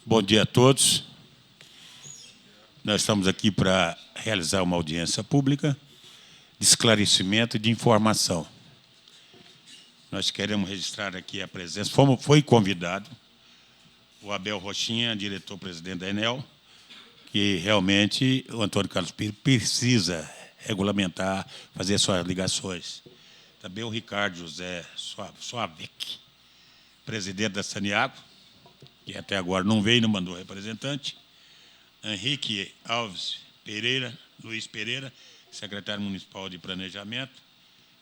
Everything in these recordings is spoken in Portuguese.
Bom dia a todos. Nós estamos aqui para realizar uma audiência pública de esclarecimento e de informação. Nós queremos registrar aqui a presença. Foi convidado o Abel Rochinha, diretor-presidente da Enel, que realmente o Antônio Carlos Pires precisa regulamentar, fazer suas ligações. Também o Ricardo José Soavec, presidente da Saniago, que até agora não veio, não mandou representante. Henrique Alves Pereira, Luiz Pereira, secretário municipal de Planejamento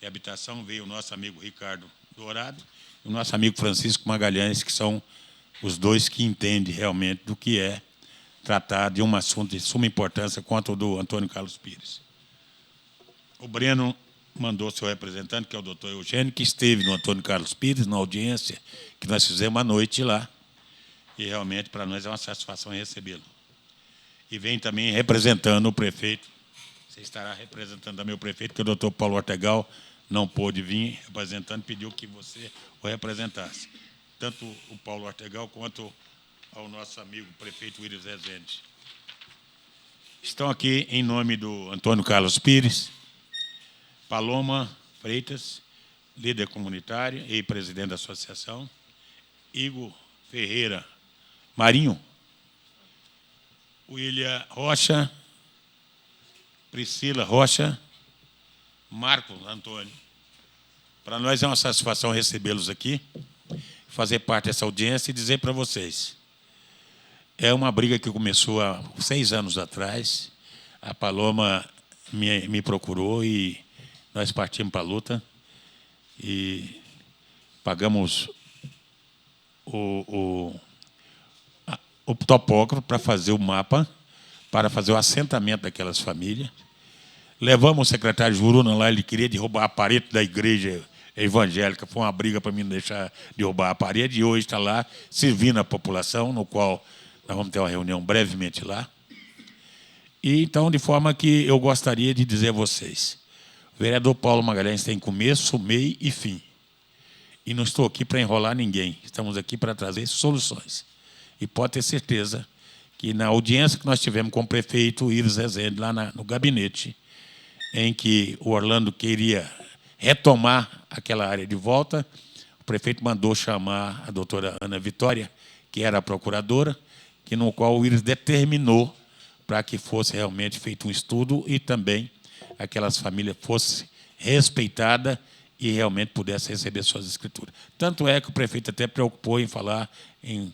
e Habitação, veio o nosso amigo Ricardo Dourado e o nosso amigo Francisco Magalhães, que são os dois que entendem realmente do que é tratar de um assunto de suma importância quanto o do Antônio Carlos Pires. O Breno mandou seu representante, que é o doutor Eugênio, que esteve no Antônio Carlos Pires, na audiência que nós fizemos à noite lá, e realmente para nós é uma satisfação recebê-lo. E vem também representando o prefeito, você estará representando também o prefeito, que o doutor Paulo Ortegal não pôde vir representando, pediu que você o representasse. Tanto o Paulo Ortegal quanto ao nosso amigo prefeito Iris Rezende. Estão aqui em nome do Antônio Carlos Pires, Paloma Freitas, líder comunitária e presidente da associação, Igor Ferreira Marinho, William Rocha, Priscila Rocha, Marcos Antônio. Para nós é uma satisfação recebê-los aqui, fazer parte dessa audiência e dizer para vocês, é uma briga que começou há 6 anos atrás. A Paloma me procurou e nós partimos para a luta e pagamos o topógrafo para fazer o mapa, para fazer o assentamento daquelas famílias. Levamos o secretário Juruna lá, ele queria derrubar a parede da igreja evangélica, foi uma briga para mim não deixar derrubar a parede, e hoje está lá servindo a população, no qual nós vamos ter uma reunião brevemente lá. E então, de forma que eu gostaria de dizer a vocês, o vereador Paulo Magalhães tem começo, meio e fim. E não estou aqui para enrolar ninguém, estamos aqui para trazer soluções. E pode ter certeza que na audiência que nós tivemos com o prefeito Iris Rezende, lá no gabinete, em que o Orlando queria retomar aquela área de volta, o prefeito mandou chamar a doutora Ana Vitória, que era a procuradora, no qual o Iris determinou para que fosse realmente feito um estudo e também aquelas famílias fossem respeitadas e realmente pudessem receber suas escrituras. Tanto é que o prefeito até preocupou em falar, em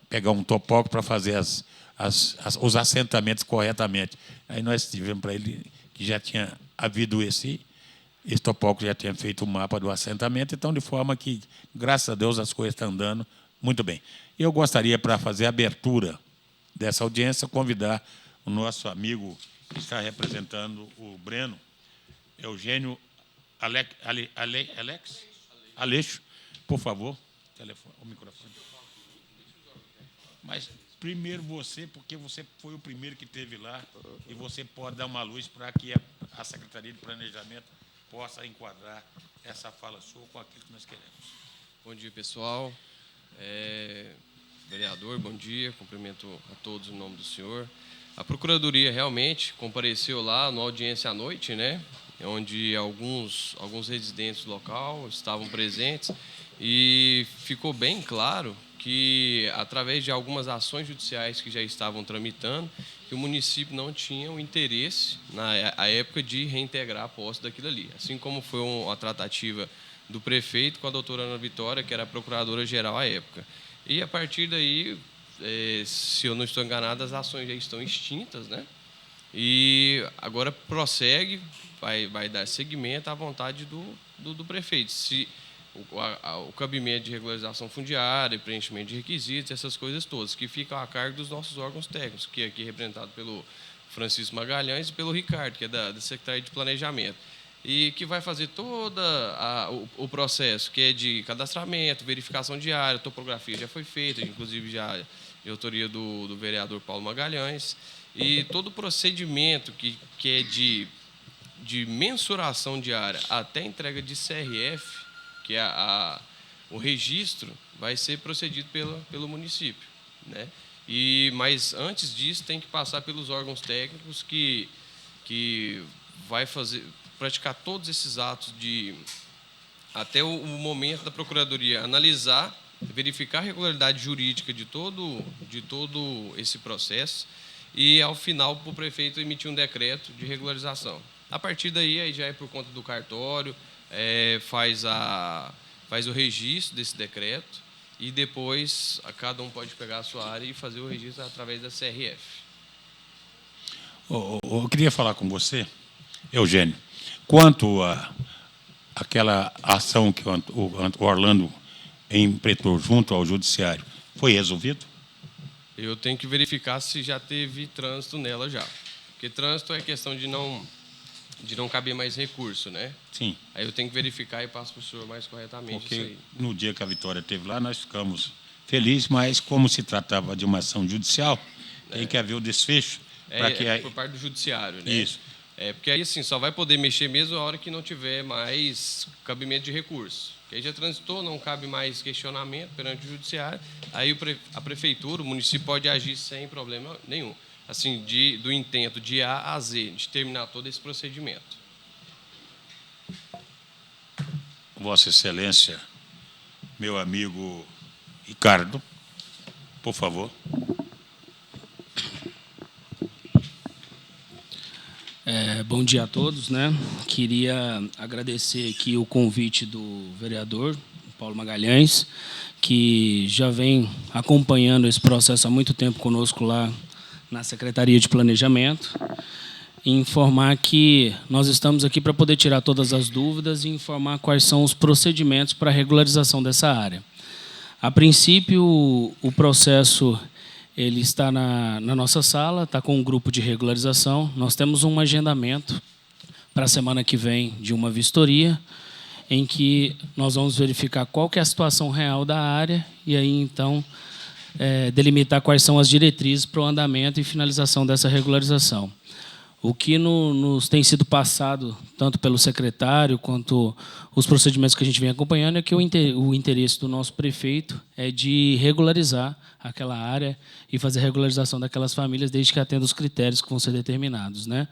pegar um topógrafo para fazer os assentamentos corretamente. Aí nós tivemos para ele que já tinha havido esse topógrafo, já tinha feito o mapa do assentamento, então, de forma que, graças a Deus, as coisas estão andando muito bem. Eu gostaria, para fazer a abertura dessa audiência, convidar o nosso amigo que está representando o Breno, Eugênio Aleixo, por favor, o microfone. Mas primeiro você, porque você foi o primeiro que esteve lá, e você pode dar uma luz para que a Secretaria de Planejamento possa enquadrar essa fala sua com aquilo que nós queremos. Bom dia, pessoal. Vereador, bom dia. Cumprimento a todos em nome do senhor. A Procuradoria realmente compareceu lá na audiência à noite, né, onde alguns residentes do local estavam presentes, e ficou bem claro que, através de algumas ações judiciais que já estavam tramitando, que o município não tinha o interesse, na época, de reintegrar a posse daquilo ali. Assim como foi uma tratativa do prefeito com a doutora Ana Vitória, que era a procuradora-geral à época. E, a partir daí, se eu não estou enganado, as ações já estão extintas, né? E agora prossegue, vai dar seguimento à vontade do prefeito. Se o cabimento de regularização fundiária, preenchimento de requisitos, essas coisas todas, que ficam a cargo dos nossos órgãos técnicos, que é aqui representado pelo Francisco Magalhães e pelo Ricardo, que é da Secretaria de Planejamento, e que vai fazer todo o processo, que é de cadastramento, verificação diária, topografia já foi feita, inclusive já de autoria do vereador Paulo Magalhães, e todo o procedimento que é de mensuração diária até entrega de CRF, que é o registro, vai ser procedido pelo município, né? Mas antes disso tem que passar pelos órgãos técnicos que vai praticar todos esses atos até o momento da Procuradoria analisar, verificar a regularidade jurídica de todo esse processo e, ao final, para o prefeito emitir um decreto de regularização. A partir daí, aí já é por conta do cartório, faz o registro desse decreto e depois cada um pode pegar a sua área e fazer o registro através da CRF. Eu queria falar com você, Eugênio, quanto àquela ação que o Orlando empretou junto ao Judiciário, foi resolvido? Eu tenho que verificar se já teve trânsito nela já. Porque trânsito é questão de não caber mais recurso, né? Sim. Aí eu tenho que verificar e passo para o senhor mais corretamente. Porque isso aí. No dia que a Vitória esteve lá, nós ficamos felizes, mas como se tratava de uma ação judicial, tem que haver o desfecho. Por parte do judiciário, né? Isso. Porque aí assim, só vai poder mexer mesmo a hora que não tiver mais cabimento de recurso. Porque aí já transitou, não cabe mais questionamento perante o judiciário, aí a prefeitura, o município pode agir sem problema nenhum. Assim, do intento de A a Z, de terminar todo esse procedimento. Vossa Excelência, meu amigo Ricardo, por favor. Bom dia a todos, né? Queria agradecer aqui o convite do vereador Paulo Magalhães, que já vem acompanhando esse processo há muito tempo conosco lá na Secretaria de Planejamento, e informar que nós estamos aqui para poder tirar todas as dúvidas e informar quais são os procedimentos para a regularização dessa área. A princípio, o processo ele está na nossa sala, está com um grupo de regularização. Nós temos um agendamento para a semana que vem de uma vistoria, em que nós vamos verificar qual que é a situação real da área e aí, então, delimitar quais são as diretrizes para o andamento e finalização dessa regularização. O que nos tem sido passado, tanto pelo secretário quanto os procedimentos que a gente vem acompanhando, é que o interesse do nosso prefeito é de regularizar aquela área e fazer a regularização daquelas famílias, desde que atenda os critérios que vão ser determinados, né?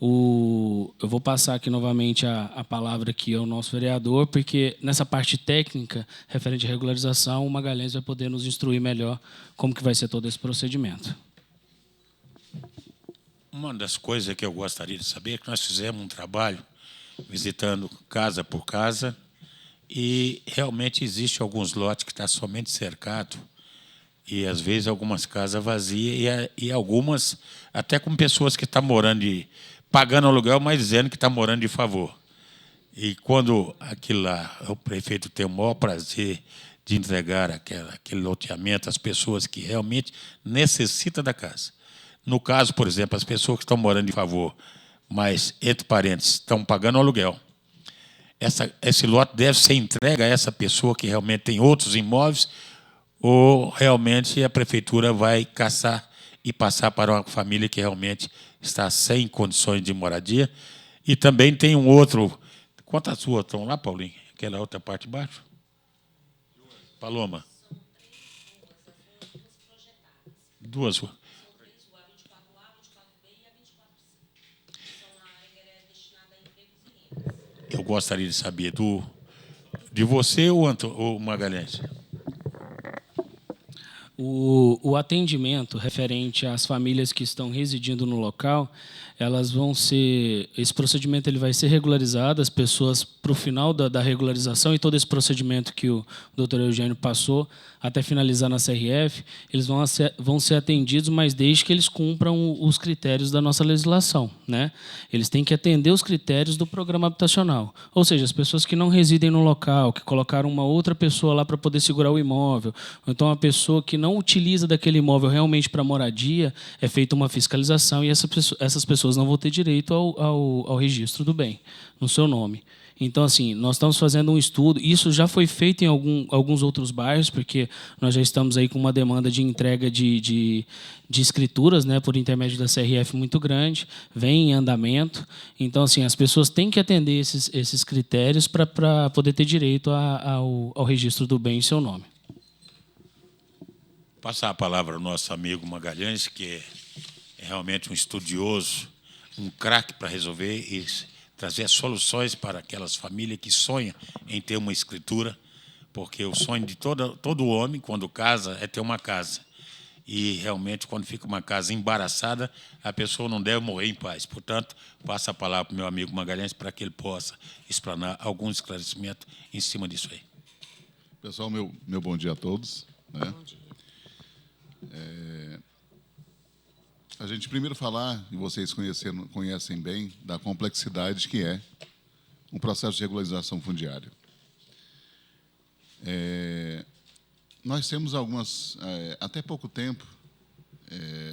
Eu vou passar aqui novamente a palavra aqui ao nosso vereador, porque nessa parte técnica, referente à regularização, o Magalhães vai poder nos instruir melhor como que vai ser todo esse procedimento. Uma das coisas que eu gostaria de saber é que nós fizemos um trabalho visitando casa por casa e realmente existe alguns lotes que estão somente cercados e, às vezes, algumas casas vazias e algumas até com pessoas que estão morando, pagando aluguel, mas dizendo que estão morando de favor. E quando aquilo lá, o prefeito tem o maior prazer de entregar aquele loteamento às pessoas que realmente necessitam da casa. No caso, por exemplo, as pessoas que estão morando de favor, mas, entre parênteses, estão pagando aluguel, esse lote deve ser entregue a essa pessoa que realmente tem outros imóveis ou realmente a prefeitura vai caçar e passar para uma família que realmente está sem condições de moradia. E também tem um outro... Quantas ruas estão lá, Paulinho? Aquela outra parte de baixo? Paloma? Duas ruas. Eu gostaria de saber de você ou Magalhães? O atendimento referente às famílias que estão residindo no local, elas vão ser... Esse procedimento ele vai ser regularizado, as pessoas, para o final da regularização e todo esse procedimento que o doutor Eugênio passou, até finalizar na CRF, eles vão ser atendidos, mas desde que eles cumpram os critérios da nossa legislação, né? Eles têm que atender os critérios do programa habitacional. Ou seja, as pessoas que não residem no local, que colocaram uma outra pessoa lá para poder segurar o imóvel, ou então a pessoa que não utiliza daquele imóvel realmente para moradia, é feita uma fiscalização e essas pessoas não vão ter direito ao registro do bem no seu nome. Então, assim, nós estamos fazendo um estudo. Isso já foi feito em alguns outros bairros, porque nós já estamos aí com uma demanda de entrega de escrituras, né, por intermédio da CRF muito grande, vem em andamento. Então, assim, as pessoas têm que atender esses critérios para poder ter direito ao registro do bem em seu nome. Passar a palavra ao nosso amigo Magalhães, que é realmente um estudioso, um craque para resolver e trazer soluções para aquelas famílias que sonham em ter uma escritura, porque o sonho de todo homem, quando casa, é ter uma casa. E, realmente, quando fica uma casa embaraçada, a pessoa não deve morrer em paz. Portanto, passo a palavra para o meu amigo Magalhães para que ele possa explanar alguns esclarecimentos em cima disso aí. Pessoal, meu bom dia a todos. Né? Bom dia. A gente primeiro falar, e vocês conhecem bem, da complexidade que é um processo de regularização fundiária. Nós temos algumas... até pouco tempo,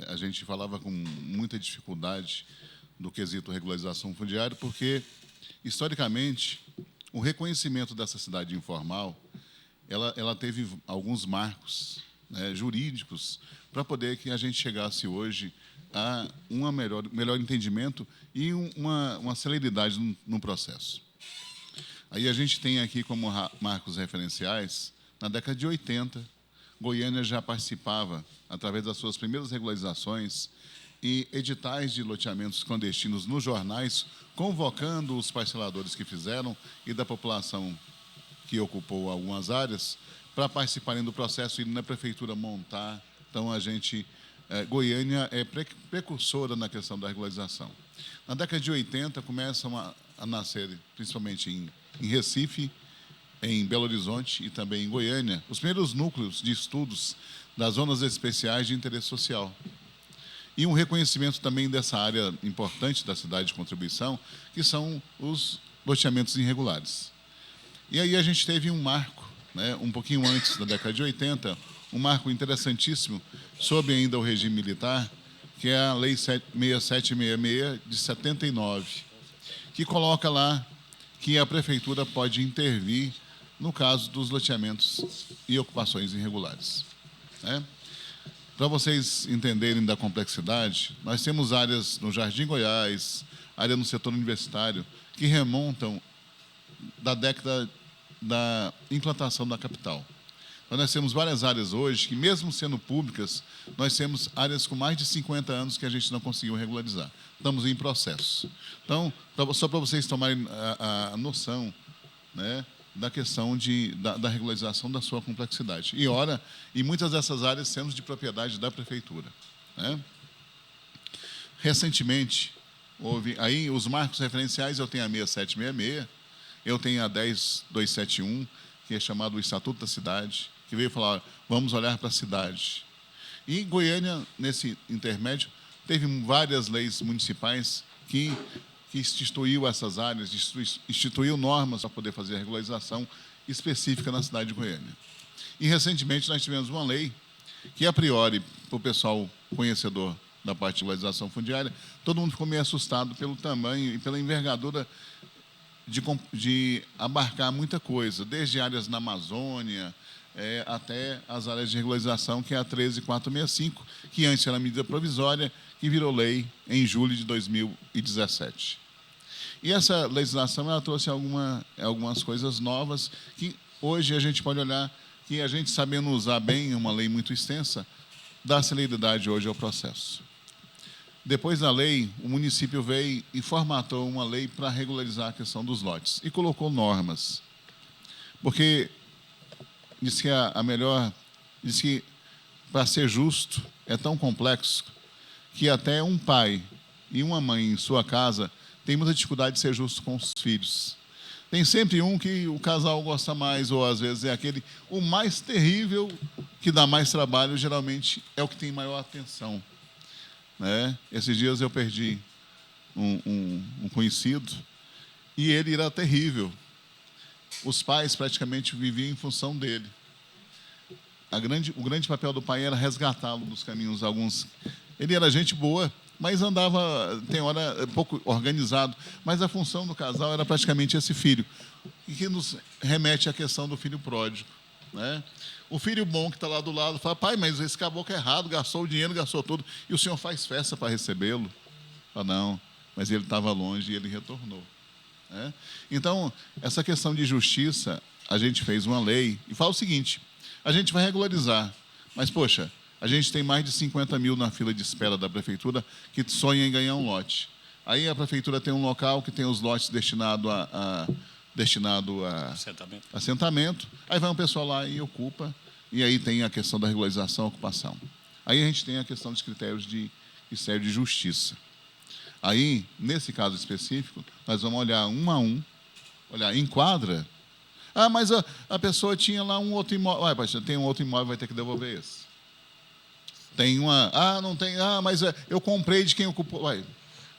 a gente falava com muita dificuldade do quesito regularização fundiária, porque, historicamente, o reconhecimento dessa cidade informal, ela teve alguns marcos, né, jurídicos para poder que a gente chegasse hoje a um melhor entendimento e uma celeridade no processo. Aí a gente tem aqui como marcos referenciais, na década de 80, Goiânia já participava, através das suas primeiras regularizações e editais de loteamentos clandestinos nos jornais, convocando os parceladores que fizeram e da população que ocupou algumas áreas para participarem do processo e na prefeitura montar. Então, Goiânia é precursora na questão da regularização. Na década de 80, começam a nascer, principalmente em Recife, em Belo Horizonte e também em Goiânia, os primeiros núcleos de estudos das zonas especiais de interesse social. E um reconhecimento também dessa área importante da cidade de contribuição, que são os loteamentos irregulares. E aí a gente teve um marco, né, um pouquinho antes da década de 80, um marco interessantíssimo sobre ainda o regime militar, que é a Lei 6766 de 79, que coloca lá que a prefeitura pode intervir no caso dos loteamentos e ocupações irregulares. Né? Para vocês entenderem da complexidade, nós temos áreas no Jardim Goiás, área no setor universitário, que remontam da década da implantação da capital. Então, nós temos várias áreas hoje que, mesmo sendo públicas, nós temos áreas com mais de 50 anos que a gente não conseguiu regularizar. Estamos em processo. Então, só para vocês tomarem a noção, né, da questão da regularização da sua complexidade. E muitas dessas áreas sendo de propriedade da prefeitura. Né? Recentemente, houve aí os marcos referenciais, eu tenho a 6766, eu tenho a 10271, que é chamado o Estatuto da Cidade, que veio falar, vamos olhar para a cidade. E Goiânia, nesse intermédio, teve várias leis municipais que instituiu essas áreas, instituiu normas para poder fazer a regularização específica na cidade de Goiânia. E, recentemente, nós tivemos uma lei que, a priori, para o pessoal conhecedor da parte de regularização fundiária, todo mundo ficou meio assustado pelo tamanho e pela envergadura de abarcar muita coisa, desde áreas na Amazônia até as áreas de regularização, que é a 13465, que antes era medida provisória, que virou lei em julho de 2017. E essa legislação ela trouxe algumas coisas novas que hoje a gente pode olhar que a gente, sabendo usar bem uma lei muito extensa, dá celeridade hoje ao processo. Depois da lei, o município veio e formatou uma lei para regularizar a questão dos lotes e colocou normas. Porque diz que para ser justo é tão complexo que até um pai e uma mãe em sua casa tem muita dificuldade de ser justo com os filhos. Tem sempre um que o casal gosta mais, ou às vezes é aquele... O mais terrível, que dá mais trabalho, geralmente é o que tem maior atenção. Né? Esses dias eu perdi um conhecido e ele era terrível. Os pais praticamente viviam em função dele. O grande papel do pai era resgatá-lo dos caminhos alguns. Ele era gente boa, mas andava, tem hora, pouco organizado. Mas a função do casal era praticamente esse filho, e que nos remete à questão do filho pródigo. Né? O filho bom que está lá do lado fala, pai, mas esse caboclo é errado, gastou o dinheiro, gastou tudo, e o senhor faz festa para recebê-lo? Fala, não, mas ele estava longe e ele retornou. Né? Então, essa questão de justiça, a gente fez uma lei e fala o seguinte, a gente vai regularizar, mas, poxa, A gente tem mais de 50 mil na fila de espera da prefeitura que sonham em ganhar um lote. Aí a prefeitura tem um local que tem os lotes destinados a assentamento. Aí vai um pessoal lá e ocupa. E aí tem a questão da regularização, ocupação. Aí a gente tem a questão dos critérios de justiça. Aí, nesse caso específico, nós vamos olhar um a um, olhar, enquadra. Ah, mas a pessoa tinha lá um outro imóvel. Ué, pastor, tem um outro imóvel, vai ter que devolver esse. Tem uma... Ah, não tem... Ah, mas eu comprei de quem ocupou... Ué,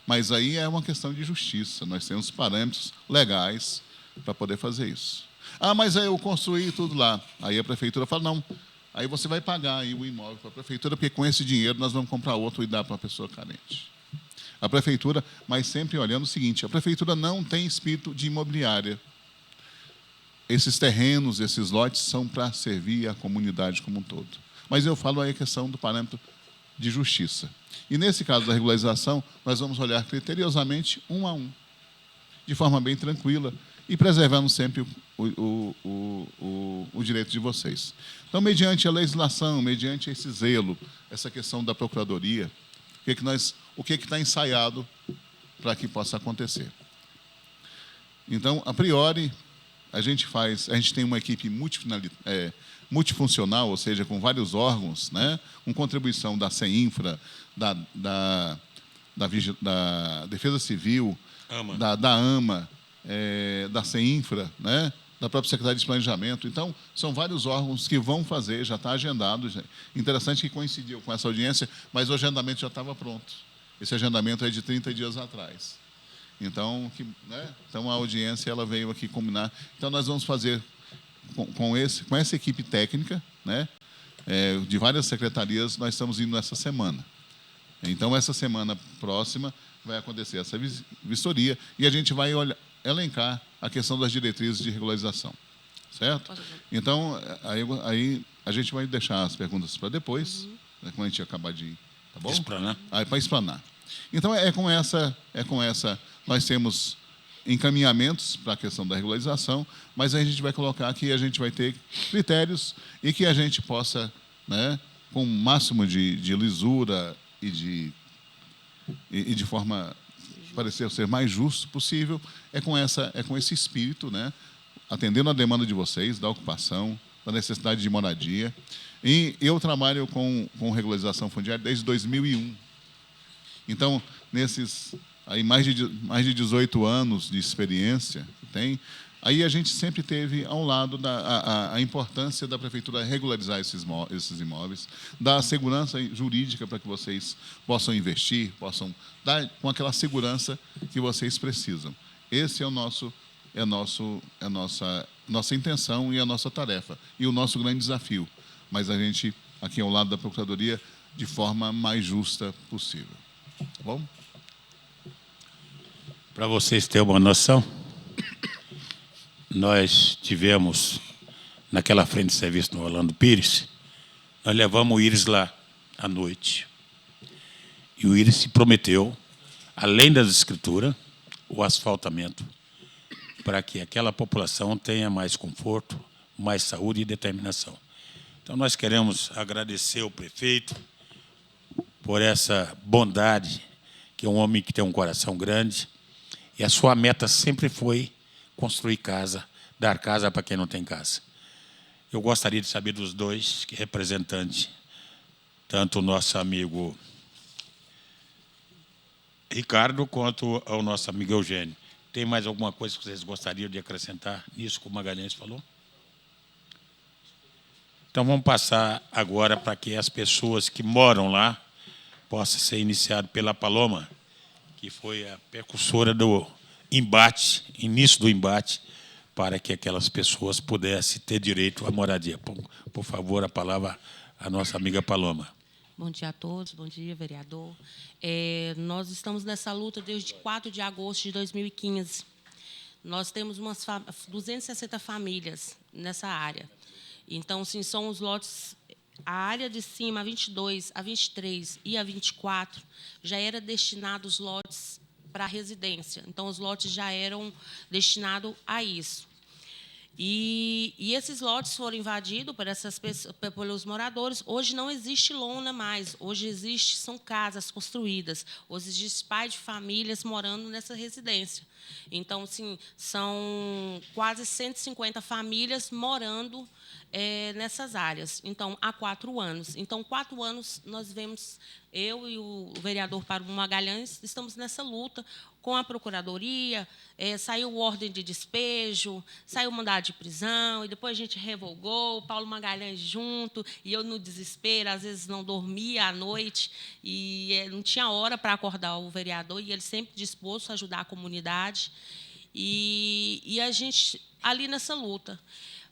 mas aí é uma questão de justiça. Nós temos parâmetros legais para poder fazer isso. Ah, mas eu construí tudo lá. Aí a prefeitura fala, não, aí você vai pagar aí o imóvel para a prefeitura, porque com esse dinheiro nós vamos comprar outro e dar para a pessoa carente. A prefeitura, mas sempre olhando o seguinte, a prefeitura não tem espírito de imobiliária. Esses terrenos, esses lotes são para servir a comunidade como um todo. Mas eu falo aí a questão do parâmetro de justiça. E nesse caso da regularização, nós vamos olhar criteriosamente um a um, de forma bem tranquila e preservando sempre o direito de vocês. Então, mediante a legislação, mediante esse zelo, essa questão da procuradoria, o que está ensaiado para que possa acontecer. Então, a priori, a gente tem uma equipe multifuncional, ou seja, com vários órgãos, né, com contribuição da CEINFRA, da Defesa Civil, da AMA, da CEINFRA, né, da própria Secretaria de Planejamento. Então, são vários órgãos que vão fazer, já está agendado. Interessante que coincidiu com essa audiência, mas o agendamento já estava pronto. Esse agendamento é de 30 dias atrás. Então, então a audiência ela veio aqui combinar. Então, nós vamos fazer com essa equipe técnica, né, de várias secretarias, nós estamos indo essa semana. Então, essa semana próxima vai acontecer essa vistoria e a gente vai elencar a questão das diretrizes de regularização. Certo? Então, aí a gente vai deixar as perguntas para depois, né, quando a gente acabar de ir. Tá bom? Explanar. Para explanar. Então, é com essa, nós temos encaminhamentos para a questão da regularização, mas a gente vai colocar que a gente vai ter critérios e que a gente possa, né, com o máximo de lisura e de forma parecer ser mais justo possível, é com esse espírito, né, atendendo a demanda de vocês, da ocupação, da necessidade de moradia. E eu trabalho com regularização fundiária desde 2001. Então, nesses aí mais de 18 anos de experiência que tem, aí a gente sempre teve ao lado a importância da prefeitura regularizar esses imóveis, dar segurança jurídica para que vocês possam investir, possam dar com aquela segurança que vocês precisam. Esse é a nossa intenção e a nossa tarefa e o nosso grande desafio. Mas a gente aqui ao lado da Procuradoria de forma mais justa possível. Tá bom? Para vocês terem uma noção, nós tivemos, naquela frente de serviço no Orlando Pires, nós levamos o Íris lá à noite. E o Íris se prometeu, além das escrituras, o asfaltamento, para que aquela população tenha mais conforto, mais saúde e determinação. Então, nós queremos agradecer ao prefeito por essa bondade, que é um homem que tem um coração grande, e a sua meta sempre foi construir casa, dar casa para quem não tem casa. Eu gostaria de saber dos dois representantes, tanto o nosso amigo Ricardo quanto ao nosso amigo Eugênio. Tem mais alguma coisa que vocês gostariam de acrescentar nisso que o Magalhães falou? Então, vamos passar agora para que as pessoas que moram lá possam ser iniciadas pela Paloma, que foi a precursora do embate, início do embate, para que aquelas pessoas pudessem ter direito à moradia. Por favor, a palavra à nossa amiga Paloma. Bom dia a todos, bom dia, vereador. Nós estamos nessa luta desde 4 de agosto de 2015. Nós temos 260 famílias nessa área. Então, sim, são os lotes... A área de cima, a 22, a 23 e a 24, já era destinados lotes para residência. Então, os lotes já eram destinados a isso. E esses lotes foram invadidos pelos moradores. Hoje não existe lona mais. Hoje são casas construídas. Hoje existe pai de famílias morando nessa residência. Então, assim, são quase 150 famílias morando nessas áreas. Então, há 4 anos. Então, 4 anos nós vemos, eu e o vereador Paulo Magalhães, estamos nessa luta com a Procuradoria, saiu ordem de despejo, saiu mandado de prisão, e depois a gente revogou, o Paulo Magalhães junto, e eu no desespero, às vezes não dormia à noite, e não tinha hora para acordar o vereador, e ele sempre disposto a ajudar a comunidade, e a gente ali nessa luta.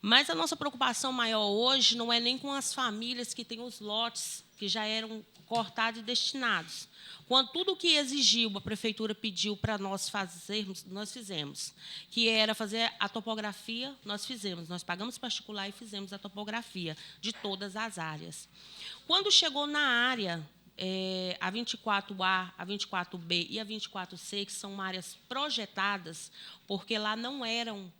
Mas a nossa preocupação maior hoje não é nem com as famílias que têm os lotes que já eram cortados e destinados. Quando tudo o que exigiu, a prefeitura pediu para nós fazermos, nós fizemos. Que era fazer a topografia, nós fizemos. Nós pagamos particular e fizemos a topografia de todas as áreas. Quando chegou na área, a 24A, a 24B e a 24C, que são áreas projetadas, porque lá não eram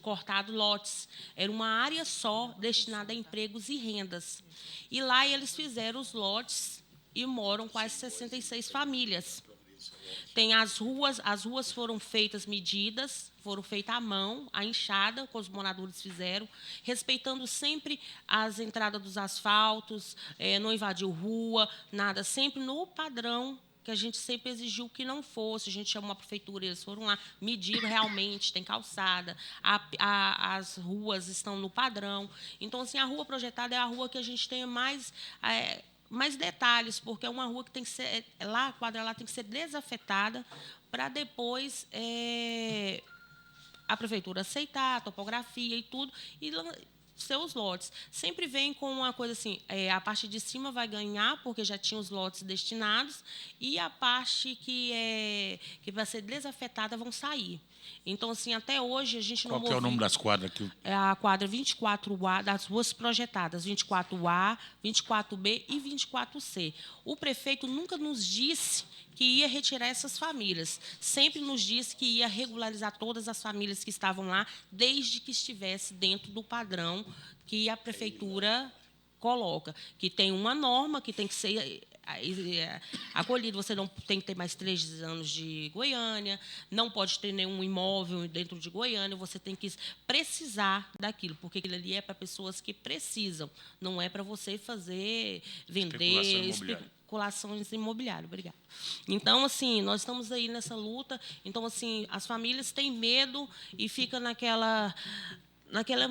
cortados lotes, era uma área só destinada a empregos e rendas. E lá eles fizeram os lotes e moram quase 66 famílias. Tem as ruas foram feitas medidas, foram feitas à mão, a enxada, que os moradores fizeram, respeitando sempre as entradas dos asfaltos, não invadiu rua, nada, sempre no padrão que a gente sempre exigiu que não fosse. A gente chamou a prefeitura, eles foram lá, mediram realmente, tem calçada, as ruas estão no padrão. Então, assim, a rua projetada é a rua que a gente tem mais detalhes, porque é uma rua que tem que ser, a quadra lá tem que ser desafetada para depois a prefeitura aceitar a topografia e tudo, e seus lotes. Sempre vem com uma coisa assim, a parte de cima vai ganhar, porque já tinha os lotes destinados, e a parte que vai ser desafetada vão sair. Então, assim, até hoje a gente não Qual que é o nome das quadras aqui? É a quadra 24A, das ruas projetadas, 24A, 24B e 24C. O prefeito nunca nos disse que ia retirar essas famílias. Sempre nos disse que ia regularizar todas as famílias que estavam lá, desde que estivesse dentro do padrão que a prefeitura coloca, que tem uma norma que tem que ser acolhido. Você não tem que ter mais 3 anos de Goiânia, não pode ter nenhum imóvel dentro de Goiânia, você tem que precisar daquilo, porque aquilo ali é para pessoas que precisam, não é para você vender especulações imobiliárias. Obrigada. Então, assim, nós estamos aí nessa luta. Então, assim, as famílias têm medo e ficam naquela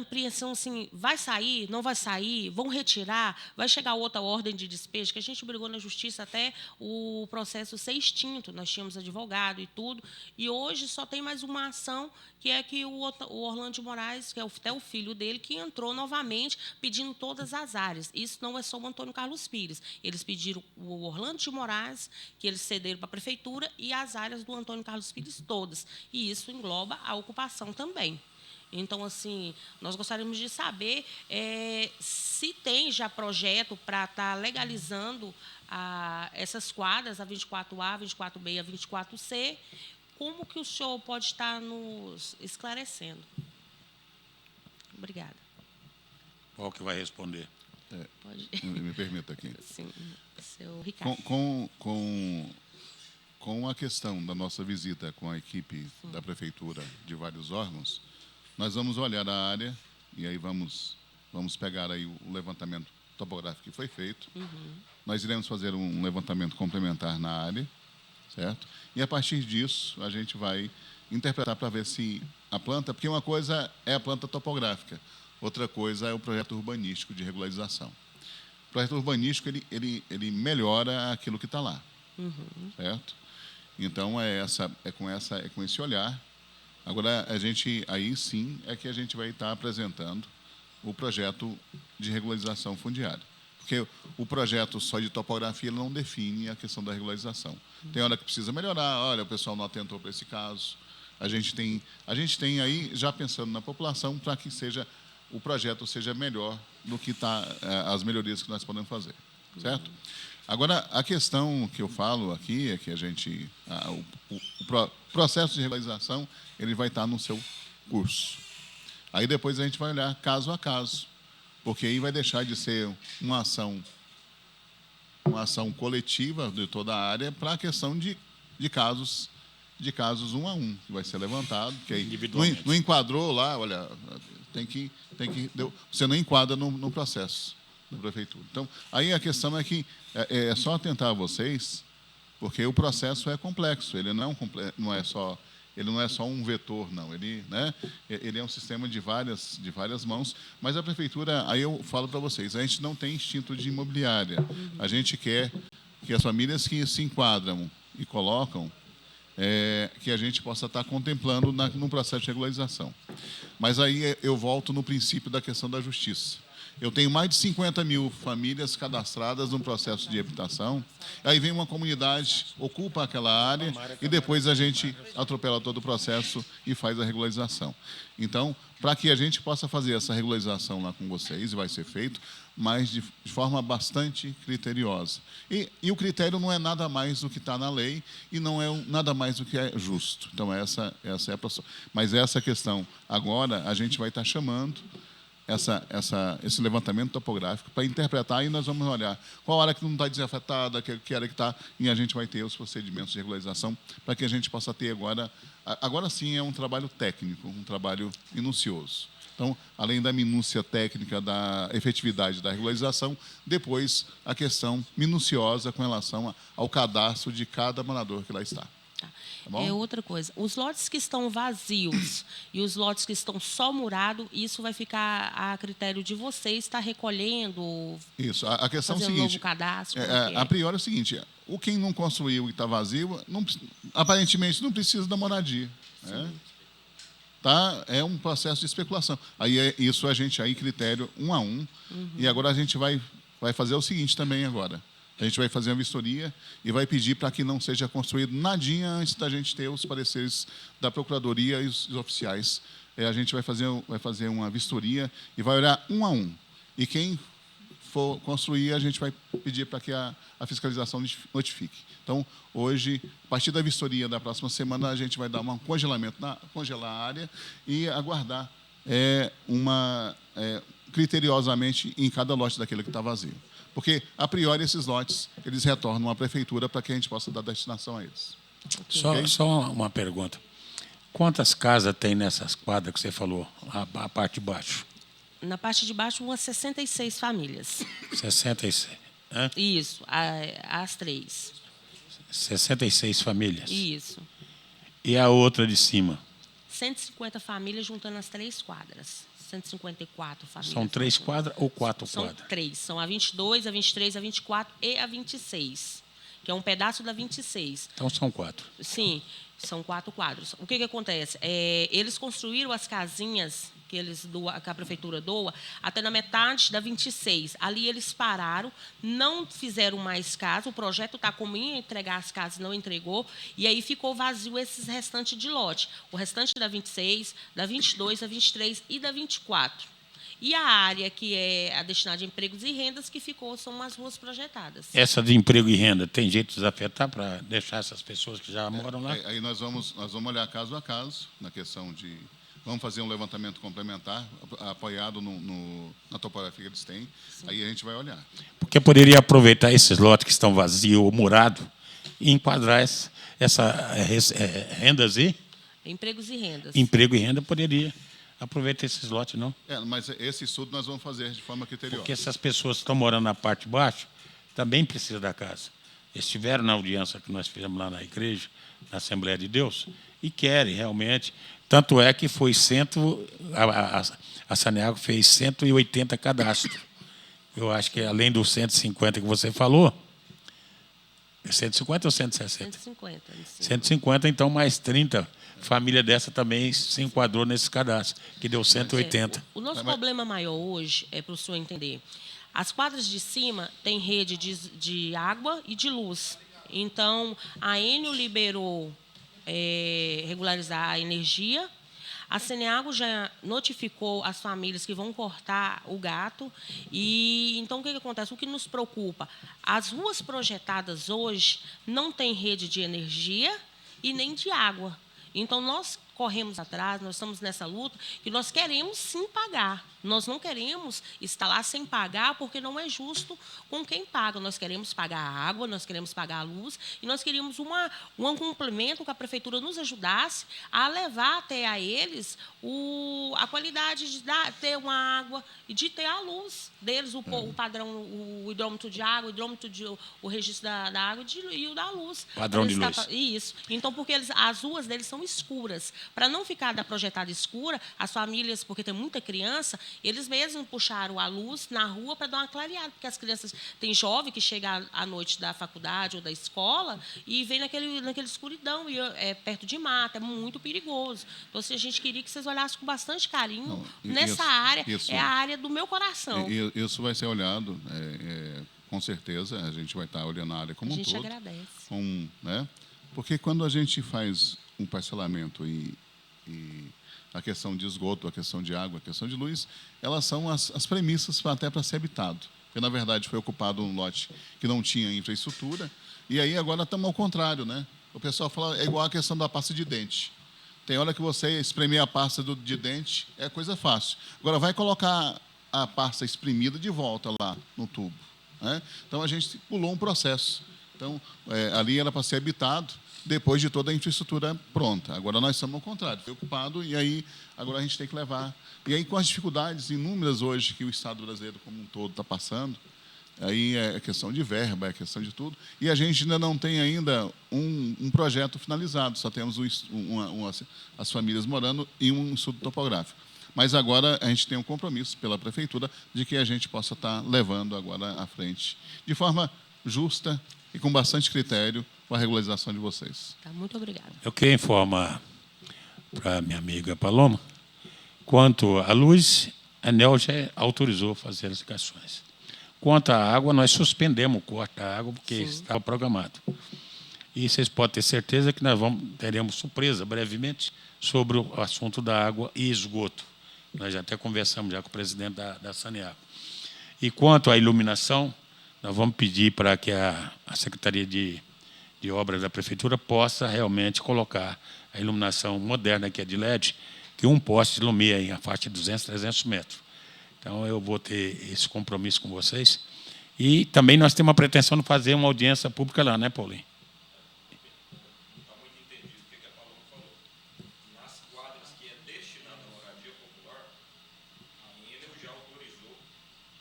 apreensão, assim, vai sair, não vai sair, vão retirar, vai chegar outra ordem de despejo, que a gente brigou na justiça até o processo ser extinto, nós tínhamos advogado e tudo, e hoje só tem mais uma ação, que é que o Orlando de Moraes, que é até o filho dele, que entrou novamente pedindo todas as áreas. Isso não é só o Antônio Carlos Pires, eles pediram o Orlando de Moraes, que eles cederam para a prefeitura, e as áreas do Antônio Carlos Pires todas, e isso engloba a ocupação também. Então, assim, nós gostaríamos de saber se tem já projeto para estar legalizando essas quadras, a 24A, a 24B e a 24C, como que o senhor pode estar nos esclarecendo. Obrigada. Qual que vai responder? Pode. Me permita aqui. Sim, seu Ricardo. Com a questão da nossa visita com a equipe da prefeitura de vários órgãos, nós vamos olhar a área e aí vamos pegar aí o levantamento topográfico que foi feito. Nós iremos fazer um levantamento complementar na área, certo? E, a partir disso, a gente vai interpretar para ver se a planta... Porque uma coisa é a planta topográfica, outra coisa é o projeto urbanístico de regularização. O projeto urbanístico, ele melhora aquilo que está lá, certo? Então, é com esse olhar. Agora, aí sim é que a gente vai estar apresentando o projeto de regularização fundiária. Porque o projeto só de topografia ele não define a questão da regularização. Tem hora que precisa melhorar, olha, o pessoal não atentou para esse caso. A gente tem aí, já pensando na população, para que o projeto seja melhor do que as melhorias que nós podemos fazer. Certo? Agora, a questão que eu falo aqui é que o processo de regularização ele vai estar no seu curso. Aí depois a gente vai olhar caso a caso, porque aí vai deixar de ser uma ação coletiva de toda a área para a questão de casos um a um, que vai ser levantado, que aí não enquadrou lá, olha, você não enquadra no processo da prefeitura. Então, aí a questão é que é só atentar a vocês, porque o processo é complexo, ele não é só um vetor, não. Ele é um sistema de várias mãos, mas a prefeitura, aí eu falo para vocês, a gente não tem instinto de imobiliária. A gente quer que as famílias que se enquadram e colocam, que a gente possa estar contemplando no processo de regularização. Mas aí eu volto no princípio da questão da justiça. Eu tenho mais de 50 mil famílias cadastradas no processo de habitação. Aí vem uma comunidade, ocupa aquela área e depois a gente atropela todo o processo e faz a regularização. Então, para que a gente possa fazer essa regularização lá com vocês, e vai ser feito, mas de forma bastante criteriosa. E o critério não é nada mais do que está na lei e não é nada mais do que é justo. Então, essa é a posição. Mas essa questão, agora, a gente vai estar chamando esse levantamento topográfico para interpretar, e nós vamos olhar qual área que não está desafetada, que área que está, e a gente vai ter os procedimentos de regularização para que a gente possa ter agora sim é um trabalho técnico, um trabalho minucioso. Então, além da minúcia técnica da efetividade da regularização, depois a questão minuciosa com relação ao cadastro de cada morador que lá está. Tá bom? Outra coisa, os lotes que estão vazios e os lotes que estão só murados, isso vai ficar a critério de vocês, estar recolhendo, isso. A questão é o seguinte, um novo cadastro? A priori é o seguinte, quem não construiu e está vazio, aparentemente não precisa da moradia. Tá? É um processo de especulação. Aí isso a gente aí critério um a um. E agora a gente vai fazer o seguinte também agora. A gente vai fazer uma vistoria e vai pedir para que não seja construído nadinha antes da gente ter os pareceres da Procuradoria e os oficiais. A gente vai fazer uma vistoria e vai olhar um a um. E quem for construir, a gente vai pedir para que a fiscalização notifique. Então, hoje, a partir da vistoria da próxima semana, a gente vai dar um congelamento, congelar a área e aguardar criteriosamente em cada lote daquele que está vazio. Porque, a priori, esses lotes, eles retornam à prefeitura para que a gente possa dar destinação a eles. Só uma pergunta. Quantas casas tem nessas quadras que você falou, a parte de baixo? Na parte de baixo, umas 66 famílias. 66. Hã? Isso, as 3. 66 famílias. Isso. E a outra de cima? 150 famílias juntando as 3 quadras. 154 famílias. São 3 quadras ou 4 São quadras? 3. São a 22, a 23, a 24 e a 26. Que é um pedaço da 26. Então são 4. Sim, são 4 quadros. O que acontece? Eles construíram as casinhas que a prefeitura doa até na metade da 26. Ali eles pararam, não fizeram mais casa, o projeto está como ia entregar as casas, não entregou, e aí ficou vazio esses restantes de lote. O restante da 26, da 22, da 23 e da 24. E a área que é a destinada a empregos e rendas que ficou são as ruas projetadas. Essa de emprego e renda tem jeito de desafetar para deixar essas pessoas que já moram lá? Aí nós vamos olhar caso a caso, na questão de... Vamos fazer um levantamento complementar, apoiado na topografia que eles têm. Sim. Aí a gente vai olhar. Porque poderia aproveitar esses lotes que estão vazios ou murados e enquadrar rendas e... Empregos e rendas. Emprego e renda poderia aproveitar esses lotes, não? Mas esse estudo nós vamos fazer de forma criteriosa. Porque essas pessoas que estão morando na parte de baixo também precisam da casa. Eles estiveram na audiência que nós fizemos lá na igreja, na Assembleia de Deus, e querem realmente... Tanto é que foi a Saneago fez 180 cadastros. Eu acho que além dos 150 que você falou, 150 ou 160? 150. 150, então mais 30 família dessa também se enquadrou nesse cadastro, que deu 180. O nosso problema maior hoje, para o senhor entender, as quadras de cima têm rede de água e de luz. Então, a Enel liberou regularizar a energia. A Saneago já notificou as famílias que vão cortar o gato. E então, o que acontece? O que nos preocupa? As ruas projetadas hoje não têm rede de energia e nem de água. Então, nós corremos atrás, nós estamos nessa luta, que nós queremos sim pagar. Nós não queremos estar lá sem pagar, porque não é justo com quem paga. Nós queremos pagar a água, nós queremos pagar a luz, e nós queríamos um complemento que a prefeitura nos ajudasse a levar até a eles a qualidade de ter uma água e de ter a luz deles, o padrão, o hidrômetro de água, o registro da água e o da luz. Padrão de luz. Isso. Então, porque as ruas deles são escuras. Para não ficar da projetada escura, as famílias, porque tem muita criança, eles mesmos puxaram a luz na rua para dar uma clareada, porque as crianças, tem jovem que chega à noite da faculdade ou da escola e vem naquele escuridão, e é perto de mata, é muito perigoso. Então, assim, a gente queria que vocês olhassem com bastante carinho nessa área, é a área do meu coração. Isso vai ser olhado, com certeza, a gente vai estar olhando a área como um todo. A gente agradece. Né? Porque quando a gente faz um parcelamento e a questão de esgoto, a questão de água, a questão de luz, elas são as premissas até para ser habitado. Porque, na verdade, foi ocupado um lote que não tinha infraestrutura, e aí agora estamos ao contrário, né? O pessoal fala, é igual a questão da pasta de dente. Tem hora que você espremer a pasta de dente, é coisa fácil. Agora, vai colocar a pasta espremida de volta lá no tubo, né? Então, a gente pulou um processo. Então, ali era para ser habitado, depois de toda a infraestrutura pronta. Agora nós estamos ao contrário, foi ocupado, e aí agora a gente tem que levar. E aí, com as dificuldades inúmeras hoje que o Estado brasileiro como um todo está passando, aí é questão de verba, é questão de tudo, e a gente ainda não tem ainda um projeto finalizado, só temos as famílias morando e um estudo topográfico. Mas agora a gente tem um compromisso pela Prefeitura de que a gente possa estar levando agora à frente, de forma justa e com bastante critério, a regularização de vocês. Tá, muito obrigada. Eu queria informar para a minha amiga Paloma, quanto à luz, a ANEEL já autorizou fazer as ligações. Quanto à água, nós suspendemos o corte da água, porque estava programado. E vocês podem ter certeza que nós teremos surpresa brevemente sobre o assunto da água e esgoto. Nós já até conversamos já com o presidente da Saneago. E quanto à iluminação, nós vamos pedir para que a Secretaria de Obras da Prefeitura possa realmente colocar a iluminação moderna, que é de LED, que um poste ilumina em a faixa de 200, 300 metros. Então, eu vou ter esse compromisso com vocês. E também nós temos a pretensão de fazer uma audiência pública lá, né, Paulinho? Está muito entendido o que a Paloma falou. Nas quadras que é destinada à moradia popular, a Enel já autorizou,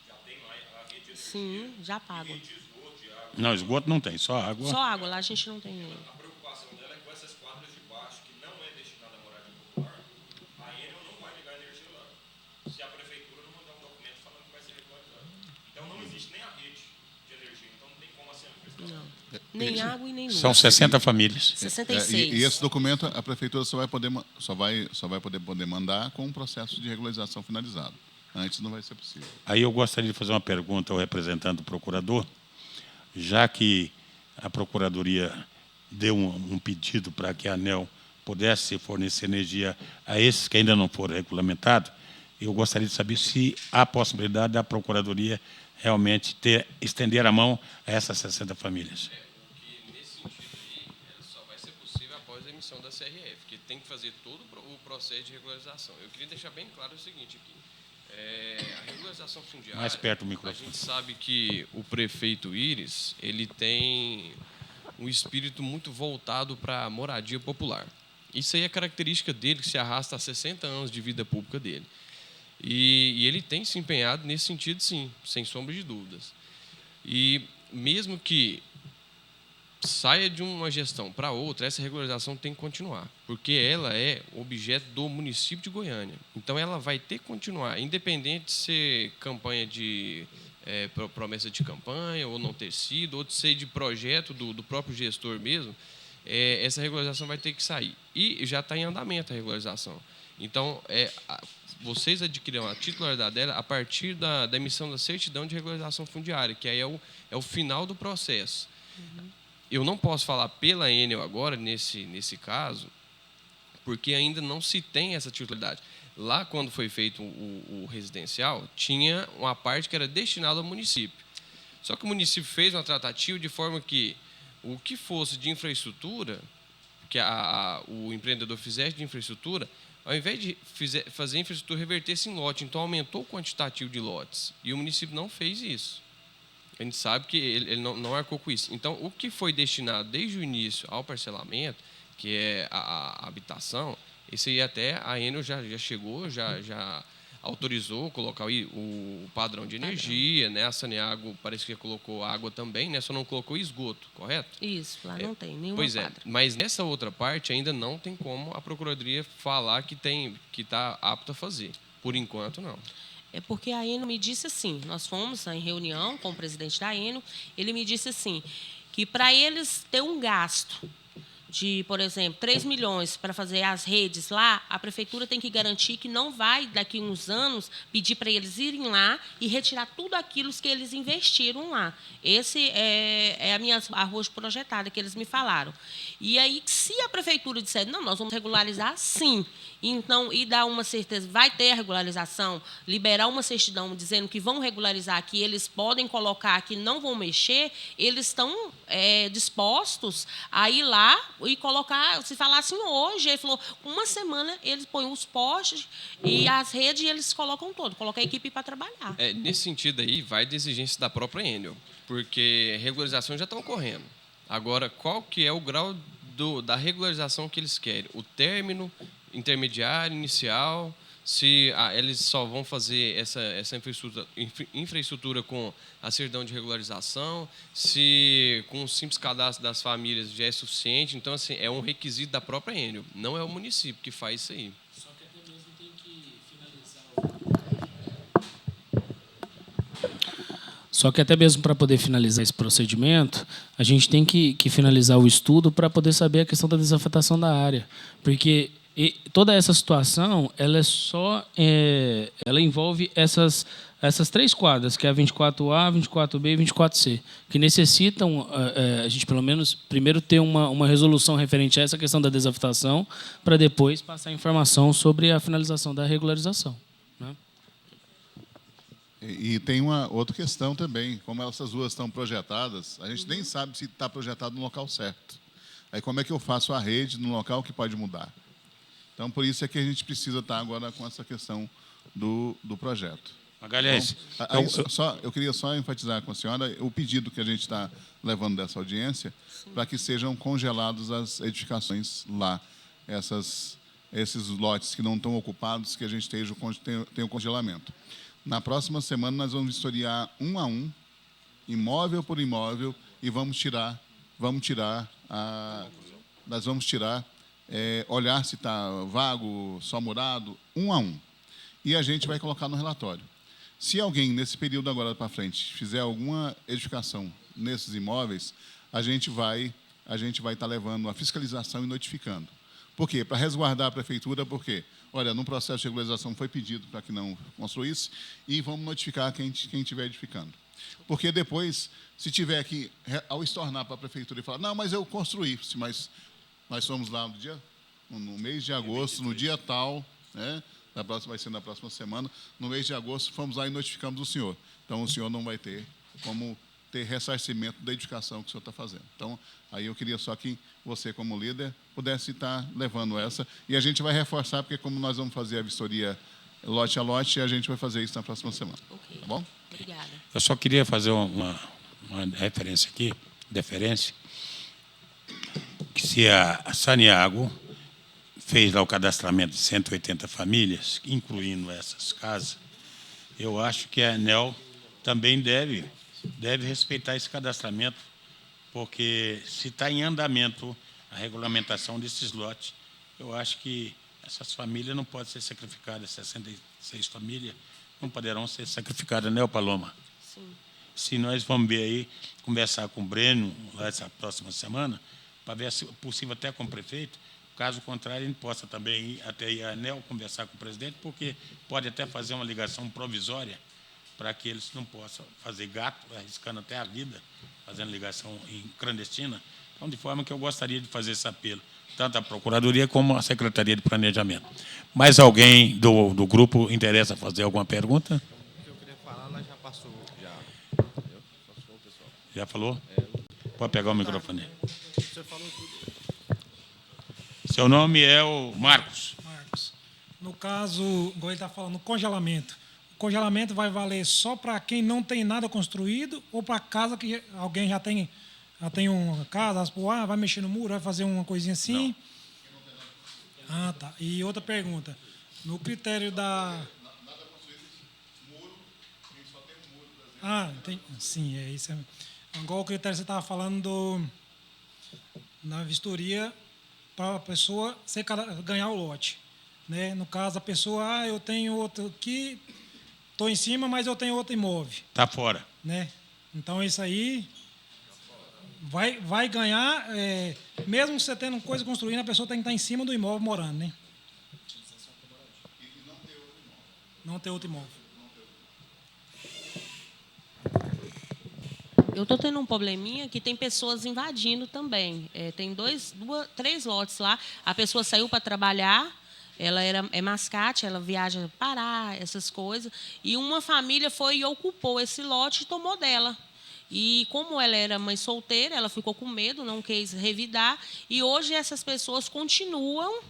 já tem lá a rede de energia. Sim, já pago. Rede de esgoto, de água. Não, esgoto não tem, só água. Só água, lá a gente não tem. A preocupação dela é com essas quadras de baixo, que não é destinada à moradia popular, a Enel não vai ligar energia lá, se a prefeitura não mandar um documento falando que vai ser regularizado. Então, não existe nem a rede de energia, então não tem como assim a manifestação. Não. Nem água e nem luz. São 60 famílias. 66. E esse documento a prefeitura só vai poder mandar com um processo de regularização finalizado. Antes não vai ser possível. Aí eu gostaria de fazer uma pergunta ao representante do procurador, já que a Procuradoria deu um pedido para que a ANEEL pudesse fornecer energia a esses que ainda não foram regulamentados, eu gostaria de saber se há possibilidade da Procuradoria realmente estender a mão a essas 60 famílias. Que nesse sentido aí, só vai ser possível após a emissão da CRF, que tem que fazer todo o processo de regularização. Eu queria deixar bem claro o seguinte aqui. A regularização fundiária, Mais perto do microfone. a gente sabe que o prefeito Íris, ele tem um espírito muito voltado para a moradia popular. Isso aí é característica dele, que se arrasta há 60 anos de vida pública dele. E ele tem se empenhado nesse sentido, sim, sem sombra de dúvidas. E mesmo que saia de uma gestão para outra, essa regularização tem que continuar, porque ela é objeto do município de Goiânia. Então, ela vai ter que continuar, independente de ser campanha de promessa de campanha, ou não ter sido, ou de ser de projeto do próprio gestor mesmo, essa regularização vai ter que sair. E já está em andamento a regularização. Então, vocês adquirirão a titularidade dela a partir da emissão da certidão de regularização fundiária, que aí é o final do processo. Uhum. Eu não posso falar pela Enel agora, nesse caso, porque ainda não se tem essa titularidade. Lá, quando foi feito o residencial, tinha uma parte que era destinada ao município. Só que o município fez uma tratativa de forma que o que fosse de infraestrutura que o empreendedor fizesse de infraestrutura, ao invés de fazer a infraestrutura reverter-se em lote, então aumentou o quantitativo de lotes. E o município não fez isso. A gente sabe que ele não arcou com isso. Então, o que foi destinado desde o início ao parcelamento, que é a habitação, esse aí até a Enel já chegou, já autorizou colocar o padrão de energia, né? A Saneago parece que colocou água também, né? Só não colocou esgoto, correto? Isso, lá não tem nenhuma Pois é, quadra. mas nessa outra parte ainda não tem como a Procuradoria falar que está apto a fazer. Por enquanto, não. É porque a Enel me disse assim, nós fomos em reunião com o presidente da Enel, ele me disse assim, que para eles ter um gasto de, por exemplo, 3 milhões para fazer as redes lá, a prefeitura tem que garantir que não vai, daqui a uns anos, pedir para eles irem lá e retirar tudo aquilo que eles investiram lá. Esse é a minha arroz projetada que eles me falaram. E aí, se a prefeitura disser, não, nós vamos regularizar, sim, então, e dar uma certeza, vai ter a regularização, liberar uma certidão dizendo que vão regularizar, que eles podem colocar, que não vão mexer, eles estão dispostos a ir lá e colocar, se falassem hoje, ele falou, uma semana eles põem os postes e as redes eles colocam todo, colocam a equipe para trabalhar. Nesse sentido aí, vai de exigência da própria Enel, porque regularizações já estão ocorrendo. Agora, qual que é o grau da regularização que eles querem? O término, intermediário, inicial, se eles só vão fazer essa infraestrutura com a certidão de regularização, se com o simples cadastro das famílias já é suficiente. Então, assim, é um requisito da própria Enel, não é o município que faz isso aí. Só que até mesmo tem que finalizar Só que até mesmo para poder finalizar esse procedimento, a gente tem que finalizar o estudo para poder saber a questão da desafetação da área. Porque toda essa situação, ela envolve essas 3 quadras, que é a 24A, 24B e 24C, que necessitam, a gente pelo menos, primeiro ter uma resolução referente a essa questão da desafetação, para depois passar informação sobre a finalização da regularização, né? E tem uma outra questão também, como essas ruas estão projetadas, a gente nem sabe se está projetado no local certo. Aí como é que eu faço a rede no local que pode mudar? Então, por isso é que a gente precisa estar agora com essa questão do projeto. Magalhães, Então, eu queria só enfatizar com a senhora o pedido que a gente está levando dessa audiência, para que sejam congelados as edificações lá, esses lotes que não estão ocupados, que a gente tenha o congelamento. Na próxima semana, nós vamos vistoriar um a um, imóvel por imóvel, e vamos tirar, olhar se está vago, só morado, um a um. E a gente vai colocar no relatório. Se alguém, nesse período agora para frente, fizer alguma edificação nesses imóveis, a gente vai estar levando a fiscalização e notificando. Por quê? Para resguardar a prefeitura, porque, olha, no processo de regularização foi pedido para que não construísse, e vamos notificar quem estiver edificando. Porque depois, se tiver que, ao estornar para a prefeitura e falar, não, mas eu construí, mas nós fomos lá no mês de agosto, no dia tal, né? Vai ser na próxima semana, no mês de agosto, fomos lá e notificamos o senhor. Então, o senhor não vai ter como ter ressarcimento da edificação que o senhor está fazendo. Então, aí eu queria só que você, como líder, pudesse estar levando essa. E a gente vai reforçar, porque como nós vamos fazer a vistoria lote a lote, a gente vai fazer isso na próxima semana. Ok. Tá bom? Obrigada. eu só queria fazer uma referência aqui, deferência, que se a Saneago fez lá o cadastramento de 180 famílias, incluindo essas casas, eu acho que a ANEEL também deve respeitar esse cadastramento, porque se está em andamento a regulamentação desses lotes, eu acho que essas famílias não podem ser sacrificadas, 66 famílias não poderão ser sacrificadas, né, Paloma? Sim. Se nós vamos ver aí, conversar com o Breno lá essa próxima semana, para ver se é possível até com o prefeito. Caso contrário, a gente possa também ir até a ANEEL conversar com o presidente, porque pode até fazer uma ligação provisória para que eles não possam fazer gato, arriscando até a vida, fazendo ligação em clandestina. Então, de forma que eu gostaria de fazer esse apelo, tanto à Procuradoria como à Secretaria de Planejamento. Mais alguém do grupo interessa fazer alguma pergunta? O que eu queria falar, ela já passou. Entendeu? Passou, pessoal. Já falou? Pode pegar o microfone. Você falou tudo. Seu nome é o Marcos. Marcos. No caso, igual ele está falando, no congelamento. O congelamento vai valer só para quem não tem nada construído ou para casa que alguém já tem uma casa, vai mexer no muro, vai fazer uma coisinha assim? Não. Ah, tá. E outra pergunta. No critério da... Nada construído, muro, quem só tem um muro, por exemplo. Ah, entendi. Sim, é isso. Igual o critério que você estava falando na vistoria para a pessoa ganhar o lote. Né? No caso, a pessoa, eu tenho outro aqui, estou em cima, mas eu tenho outro imóvel. Está fora. Né? Então, isso aí vai ganhar, mesmo você tendo coisa construindo, a pessoa tem que estar em cima do imóvel morando. Né? Não ter outro imóvel. Eu estou tendo um probleminha que tem pessoas invadindo também. Tem 3 lotes lá. A pessoa saiu para trabalhar, ela é mascate, ela viaja para Pará, essas coisas. E uma família foi e ocupou esse lote e tomou dela. E como ela era mãe solteira, ela ficou com medo, não quis revidar. E hoje essas pessoas continuam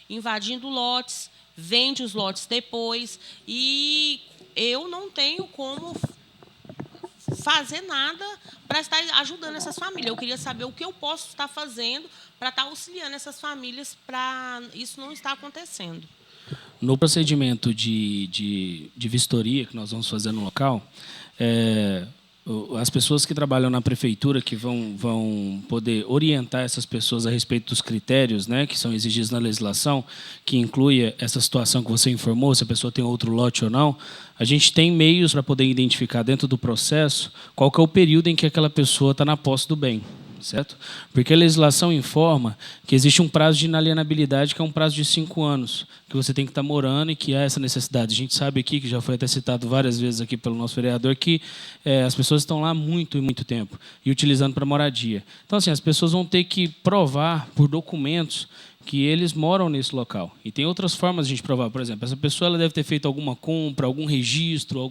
invadindo lotes, vende os lotes depois. E eu não tenho como fazer nada para estar ajudando essas famílias. Eu queria saber o que eu posso estar fazendo para estar auxiliando essas famílias para isso não estar acontecendo. No procedimento de vistoria que nós vamos fazer no local, as pessoas que trabalham na prefeitura que vão poder orientar essas pessoas a respeito dos critérios, né, que são exigidos na legislação, que inclui essa situação que você informou, se a pessoa tem outro lote ou não, a gente tem meios para poder identificar dentro do processo qual que é o período em que aquela pessoa está na posse do bem. Certo? Porque a legislação informa que existe um prazo de inalienabilidade, que é um prazo de 5 anos, que você tem que estar morando e que há essa necessidade. A gente sabe aqui, que já foi até citado várias vezes aqui pelo nosso vereador, que as pessoas estão lá muito e muito tempo e utilizando para moradia. Então, assim, as pessoas vão ter que provar por documentos que eles moram nesse local. E tem outras formas de a gente provar. Por exemplo, essa pessoa ela deve ter feito alguma compra, algum registro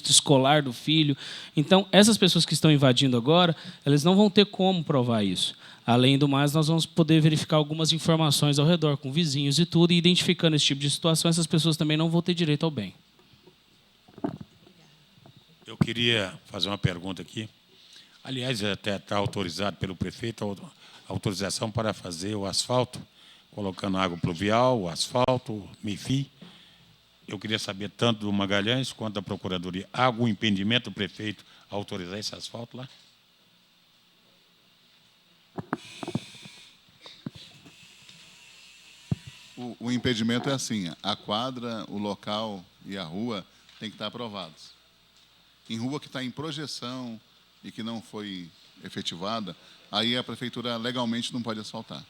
escolar do filho. Então, essas pessoas que estão invadindo agora, elas não vão ter como provar isso. Além do mais, nós vamos poder verificar algumas informações ao redor, com vizinhos e tudo, e identificando esse tipo de situação, essas pessoas também não vão ter direito ao bem. Eu queria fazer uma pergunta aqui. Aliás, até está autorizado pelo prefeito a autorização para fazer o asfalto, colocando água pluvial, asfalto, MIFI. Eu queria saber tanto do Magalhães quanto da Procuradoria. Há algum impedimento do prefeito a autorizar esse asfalto lá? O impedimento é assim, a quadra, o local e a rua têm que estar aprovados. Em rua que está em projeção e que não foi efetivada, aí a prefeitura legalmente não pode asfaltar.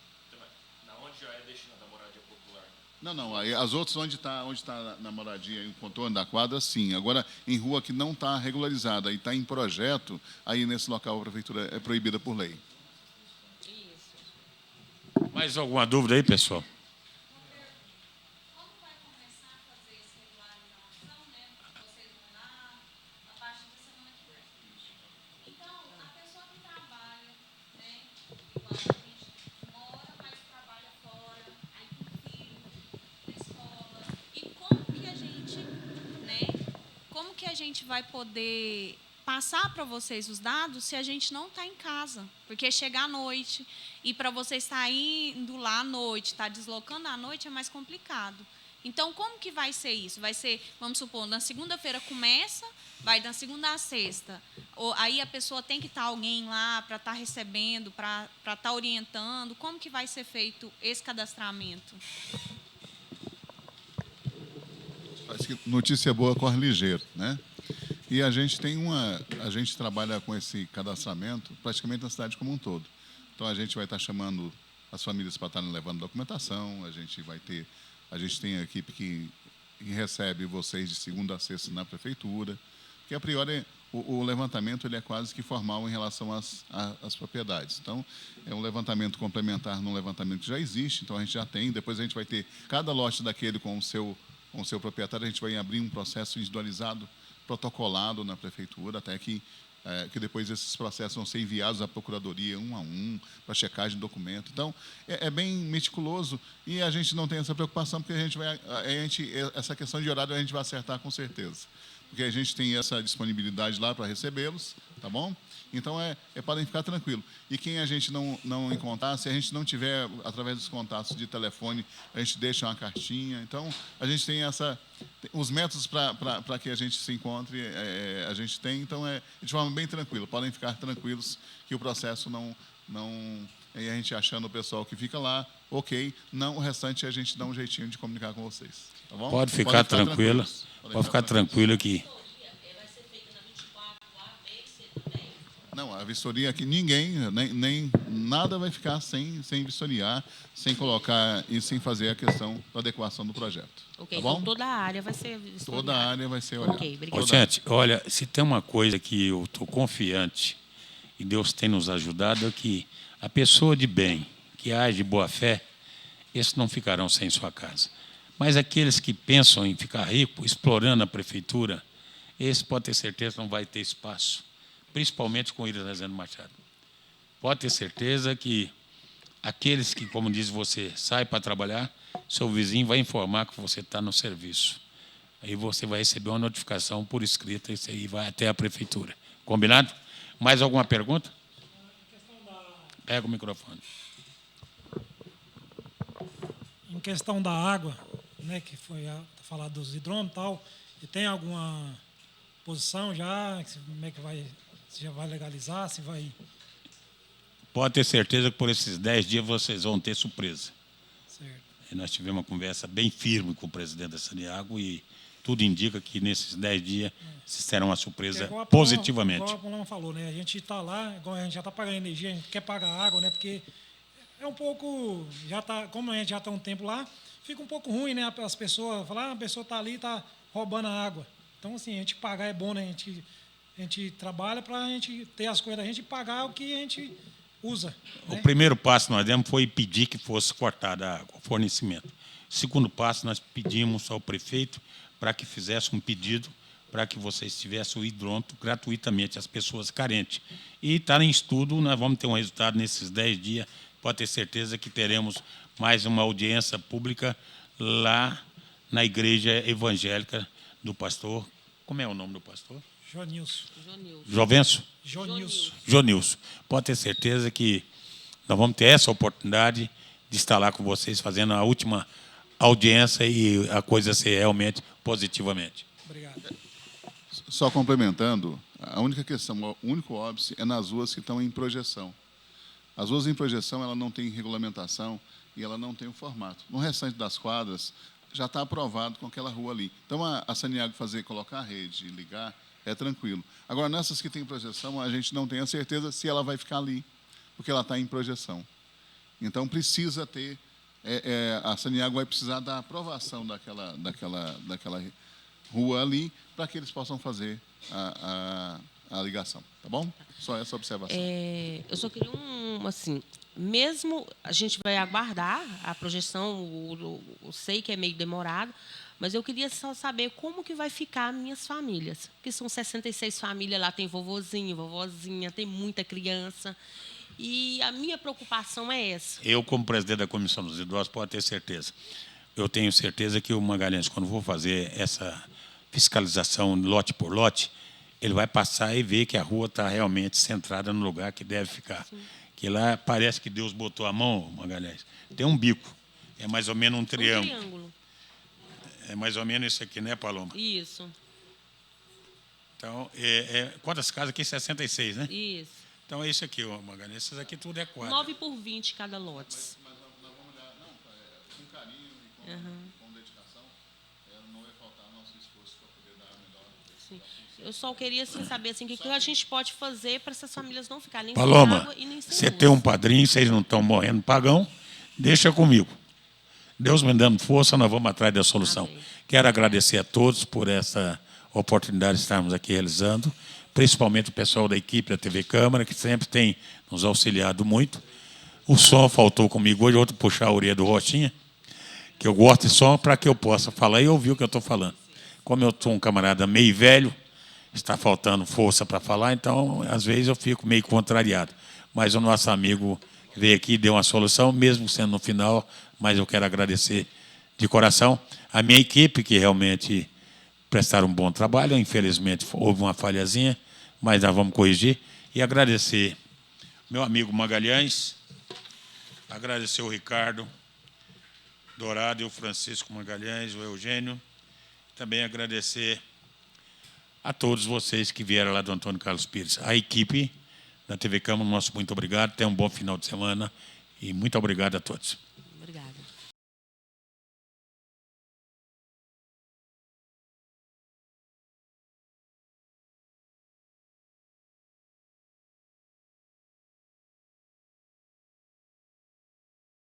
Não, aí as outras onde está na moradia, em contorno da quadra, sim. Agora, em rua que não está regularizada e está em projeto, aí nesse local a prefeitura é proibida por lei. Mais alguma dúvida aí, pessoal? Como vai começar a fazer essa regularização, né? Vocês vão lá a partir da semana que vem. Então, a pessoa que trabalha, né? Igual a gente mora, mas trabalha fora, aí tem filho na escola. E como que a gente vai poder passar para vocês os dados se a gente não está em casa? Porque chegar à noite e para você estar indo lá à noite, estar deslocando à noite é mais complicado. Então, como que vai ser isso? Vai ser, vamos supor, na segunda-feira começa, vai da segunda à sexta. Ou, aí a pessoa tem que estar alguém lá para estar recebendo, para estar orientando. Como que vai ser feito esse cadastramento? Acho que notícia boa corre ligeiro, né? E a gente trabalha com esse cadastramento praticamente na cidade como um todo. Então a gente vai estar chamando as famílias para estarem levando documentação, a gente tem a equipe que recebe vocês de segunda a sexta na prefeitura, que a priori o levantamento ele é quase que formal em relação às propriedades. Então é um levantamento complementar num levantamento que já existe, então a gente já tem, depois a gente vai ter cada lote daquele com o seu proprietário, a gente vai abrir um processo individualizado protocolado na prefeitura, até que depois esses processos vão ser enviados à procuradoria um a um, para checagem de documento. Então, é bem meticuloso e a gente não tem essa preocupação, porque essa questão de horário a gente vai acertar com certeza. Porque a gente tem essa disponibilidade lá para recebê-los, tá bom? Então, podem ficar tranquilos. E quem a gente não encontrar, se a gente não tiver, através dos contatos de telefone, a gente deixa uma cartinha. Então, a gente tem os métodos para que a gente se encontre, a gente tem. Então, de forma bem tranquila. Podem ficar tranquilos que o processo não a gente achando o pessoal que fica lá, ok. Não, o restante a gente dá um jeitinho de comunicar com vocês. Tá bom? Pode ficar tranquilo. Pode ficar tranquilo que... Não, a vistoria aqui, ninguém, nem nada vai ficar sem vistoriar, sem colocar e sem fazer a questão da adequação do projeto. Ok, tá bom? então toda a área vai ser vistoriada. Toda a área vai ser olhada. Ok, obrigado. Gente, olha, se tem uma coisa que eu estou confiante, e Deus tem nos ajudado, é que a pessoa de bem, que age de boa fé, esses não ficarão sem sua casa. Mas aqueles que pensam em ficar rico, explorando a prefeitura, esse pode ter certeza que não vai ter espaço, principalmente com Iris Rezende Machado. Pode ter certeza que aqueles que, como diz você, sai para trabalhar, seu vizinho vai informar que você está no serviço. Aí você vai receber uma notificação por escrita e isso aí vai até a prefeitura. Combinado? Mais alguma pergunta? Pega o microfone. Em questão da água, né, que foi falado dos hidrômetros e tal, e tem alguma posição já, como é que vai, se já vai legalizar, se vai... Pode ter certeza que por esses 10 dias vocês vão ter surpresa. Certo. E nós tivemos uma conversa bem firme com o presidente da Saneago e tudo indica que nesses 10 dias vocês terão uma surpresa positivamente. Igual a Paloma falou, né? A gente está lá, igual a gente já está pagando energia, a gente quer pagar água, né? Porque é um pouco, já tá, como a gente já está um tempo lá, fica um pouco ruim, né? As pessoas falar, a pessoa está ali, está roubando a água. Então, assim, a gente pagar é bom, né? A gente trabalha para a gente ter as coisas da gente e pagar o que a gente usa. Né? O primeiro passo que nós demos foi pedir que fosse cortada a água, o fornecimento. O segundo passo, nós pedimos ao prefeito para que fizesse um pedido para que vocês tivessem o hidrômetro gratuitamente, as pessoas carentes. E está em estudo, nós vamos ter um resultado nesses 10 dias, pode ter certeza que teremos mais uma audiência pública lá na igreja evangélica do pastor. Como é o nome do pastor? Jonilson. Jovenço? Jonilson. Pode ter certeza que nós vamos ter essa oportunidade de estar lá com vocês, fazendo a última audiência e a coisa ser realmente positivamente. Obrigado. Só complementando, a única questão, o único óbice é nas ruas que estão em projeção. As ruas em projeção, ela não tem regulamentação e ela não tem o formato. No restante das quadras, já está aprovado com aquela rua ali. Então, a Saneago colocar a rede e ligar, é tranquilo. Agora, nessas que tem projeção, a gente não tem a certeza se ela vai ficar ali, porque ela está em projeção. Então, precisa ter... a Saneago vai precisar da aprovação daquela rua ali para que eles possam fazer a ligação. Tá bom? Só essa observação. Eu só queria assim, mesmo a gente vai aguardar a projeção, eu sei que é meio demorado, mas eu queria só saber como que vai ficar minhas famílias, porque são 66 famílias, lá tem vovozinho, vovozinha, tem muita criança, e a minha preocupação é essa. Eu, como presidente da Comissão dos Idosos, pode ter certeza. Eu tenho certeza que o Magalhães, quando for fazer essa fiscalização lote por lote, ele vai passar e ver que a rua está realmente centrada no lugar que deve ficar. Sim. Que lá parece que Deus botou a mão, Magalhães, tem um bico, é mais ou menos um triângulo. É mais ou menos isso aqui, né, Paloma? Isso. Então, quantas casas aqui? 66, né? Isso. Então, é isso aqui, Magalhães. Essas aqui tudo é quadra. 9 por 20 cada lote. Mas nós vamos olhar, com carinho e com dedicação, não vai faltar nosso esforço para poder dar a melhor. Sim. Eu só queria saber o que a gente pode fazer para essas famílias não ficarem Paloma, sem água e nem sem você luz. tem um padrinho, vocês não estão morrendo pagão, deixa comigo. Deus me dando força, nós vamos atrás da solução. Amém. Quero agradecer a todos por essa oportunidade de estarmos aqui realizando, principalmente o pessoal da equipe da TV Câmara, que sempre tem nos auxiliado muito. O som faltou comigo hoje, outro puxar a orelha do Rochinha, que eu gosto de som para que eu possa falar e ouvir o que eu estou falando. Como eu sou um camarada meio velho, está faltando força para falar, então, às vezes, eu fico meio contrariado. Mas o nosso amigo veio aqui e deu uma solução, mesmo sendo no final, mas eu quero agradecer de coração a minha equipe, que realmente prestaram um bom trabalho. Infelizmente, houve uma falhazinha, mas nós vamos corrigir. E agradecer meu amigo Magalhães, agradecer o Ricardo Dourado e o Francisco Magalhães, o Eugênio. Também agradecer a todos vocês que vieram lá do Antônio Carlos Pires. A equipe da TV Câmara, nosso muito obrigado. Tenham um bom final de semana e muito obrigado a todos.